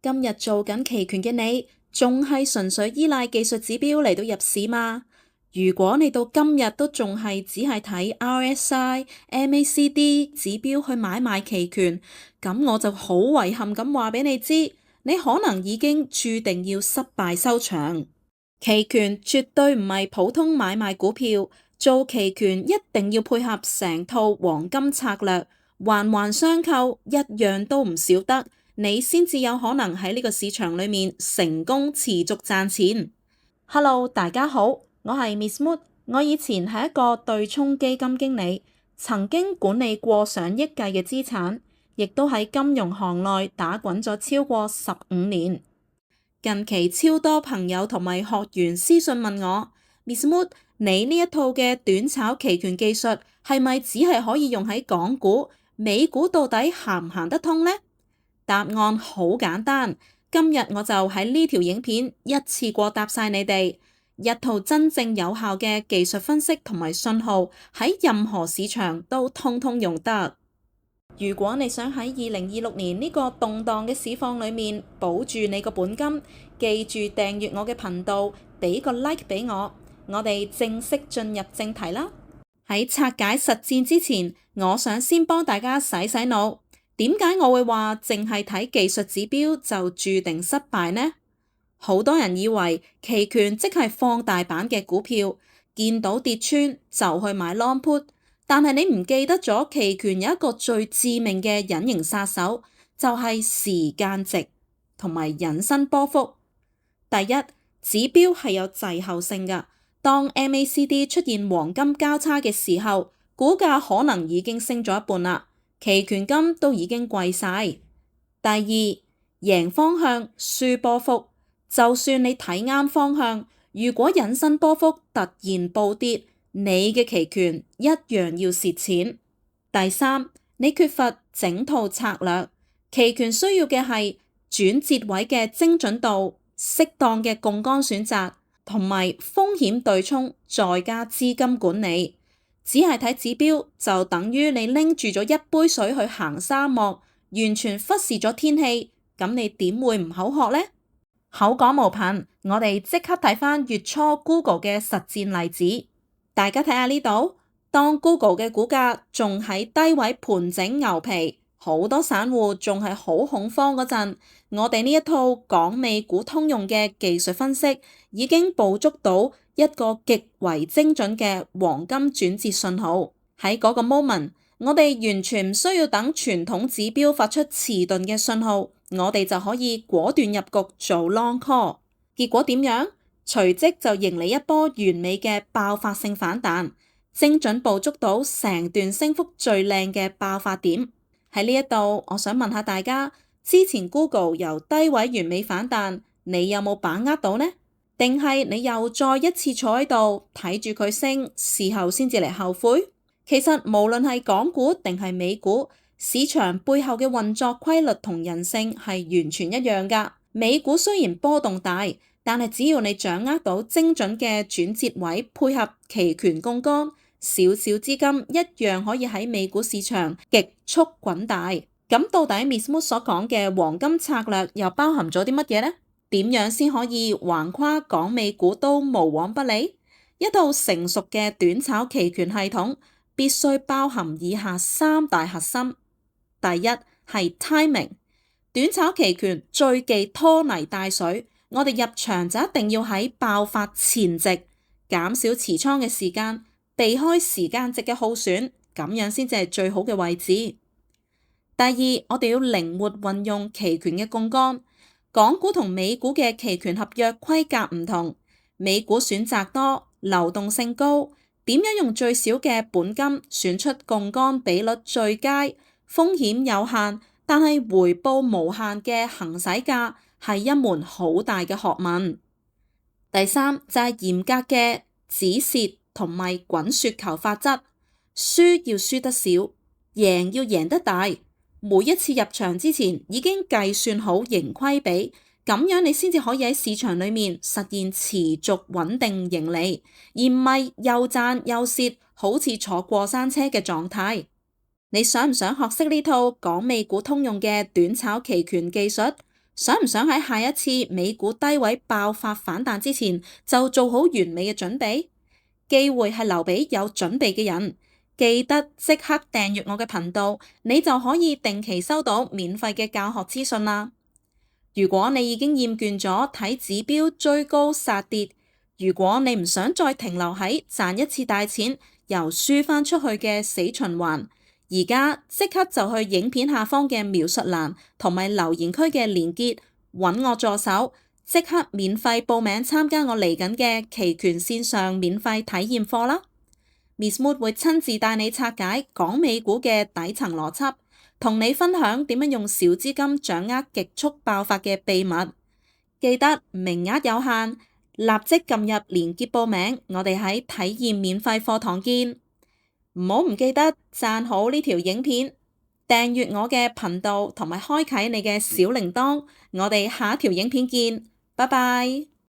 今日做緊期權嘅你，仲係純粹依賴技術指標嚟到入市嗎？如果你到今日都仲係只係睇 RSI、MACD 指標去買賣期權，咁我就好遺憾咁話俾你知，你可能已經注定要失敗收場。期權絕對唔係普通買賣股票，做期權一定要配合成套黃金策略，環環相扣，一樣都唔少得。你先至有可能喺呢個市場裏面成功持續賺錢。Hello，大家好，我係 Miss Mood，我以前係一個對沖基金經理，曾經管理過上億計嘅資產，亦都喺金融行內打滾咗超過15年。近期超多朋友同埋學員私信問我，Miss Mood，你呢一套嘅短炒期權技術係咪只係可以用喺港股？美股到底行唔行得通呢？答案好簡單，今日我就喺呢條影片一次過答晒你哋，一套真正有效嘅技術分析同埋信號喺任何市場都通通用得。如果你想喺2026年呢個動盪嘅市況裏面保住你個本金，記住訂閱我嘅頻道，俾個 like 俾我。我哋正式進入正題啦。喺拆解實戰之前，我想先幫大家洗洗腦。點解我會話淨係睇技術指標就注定失敗呢？好多人以為期權即係放大版嘅股票，見到跌穿就去買 long put， 但係你唔記得咗期權有一個最致命嘅隱形殺手，就係時間值同埋引伸波幅。第一，指標係有滯後性㗎，當 MACD 出現黃金交叉嘅時候，股價可能已經升咗一半啦。期權金都已經貴晒。第二，贏方向輸波幅，就算你睇啱方向，如果引伸波幅突然暴跌，你嘅期權一樣要蝕錢。第三，你缺乏整套策略，期權需要嘅係轉折位嘅精準度、適當嘅槓桿選擇同埋風險對沖，再加資金管理。只係睇指標就等於你拎住咗一杯水去行沙漠，完全忽視咗天氣，咁你點會唔口渴呢？口講無憑，我哋即刻睇返月初 Google 嘅實戰例子。大家睇下呢度，當 Google 嘅股價仲喺低位盤整牛皮，好多散戶仲係好恐慌嗰陣，我哋呢一套港美股通用嘅技術分析已經捕捉到一個極為精準嘅黃金轉折信號。喺嗰個 moment， 我哋完全唔需要等傳統指標發出遲鈍嘅信號，我哋就可以果斷入局做 long call。結果點樣？隨即就迎嚟一波完美嘅爆發性反彈，精準捕捉到成段升幅最靚嘅爆發點。喺呢一度，我想問下大家，之前 Google 由低位完美反彈，你有冇把握到呢？定係你又再一次坐喺度睇住佢升，事後先至嚟後悔？其實無論係港股定係美股，市場背後嘅運作規律同人性係完全一樣㗎。美股雖然波動大，但係只要你掌握到精準嘅轉折位，配合期權槓桿，少少資金一樣可以喺美股市場極速滾大。咁到底 Miss Mood 所講嘅黃金策略又包含咗啲乜嘢呢？點樣先可以橫跨港美股都無往不利？一套成熟嘅短炒期權系統必須包含以下三大核心。第一係 timing， 短炒期權最忌拖泥帶水，我哋入場就一定要喺爆發前夕，減少持倉嘅時間，避開時間值嘅耗損，咁樣先至係最好嘅位置。第二，我哋要靈活運用期權嘅槓桿。港股同美股嘅期權合約規格唔同，美股選擇多，流動性高，點樣用最少嘅本金選出槓桿比率最佳、風險有限但係回報無限嘅行使價，係一門好大嘅學問。第三就係嚴格嘅止蝕同埋滾雪球法則，輸要輸得少，贏要贏得大。每一次入場之前已經計算好盈虧比，咁樣你先至可以喺市場裏面實現持續穩定盈利，而唔係又賺又蝕，好似坐過山車嘅狀態。你想唔想學識呢套港美股通用嘅短炒期權技術？想唔想喺下一次美股低位爆發反彈之前就做好完美嘅準備？機會係留俾有準備嘅人。記得即刻訂閱我嘅頻道，你就可以定期收到免費嘅教學資訊啦。如果你已經厭倦咗睇指標追高殺跌，如果你唔想再停留喺賺一次大錢又輸翻出去嘅死循環，而家即刻就去影片下方嘅描述欄同埋留言區嘅連結，揾我助手，即刻免費報名參加我嚟緊嘅期權線上免費體驗課啦。Miss Mood 會親自帶你拆解港美股嘅底層邏輯，同你分享點樣用小資金掌握極速爆發嘅秘密。記得名額有限，立即撳入連結報名，我哋喺體驗免費課堂見。唔好唔記得讚好呢條影片，訂閱我嘅頻道同埋開啟你嘅小鈴鐺。我哋下一條影片見，拜拜。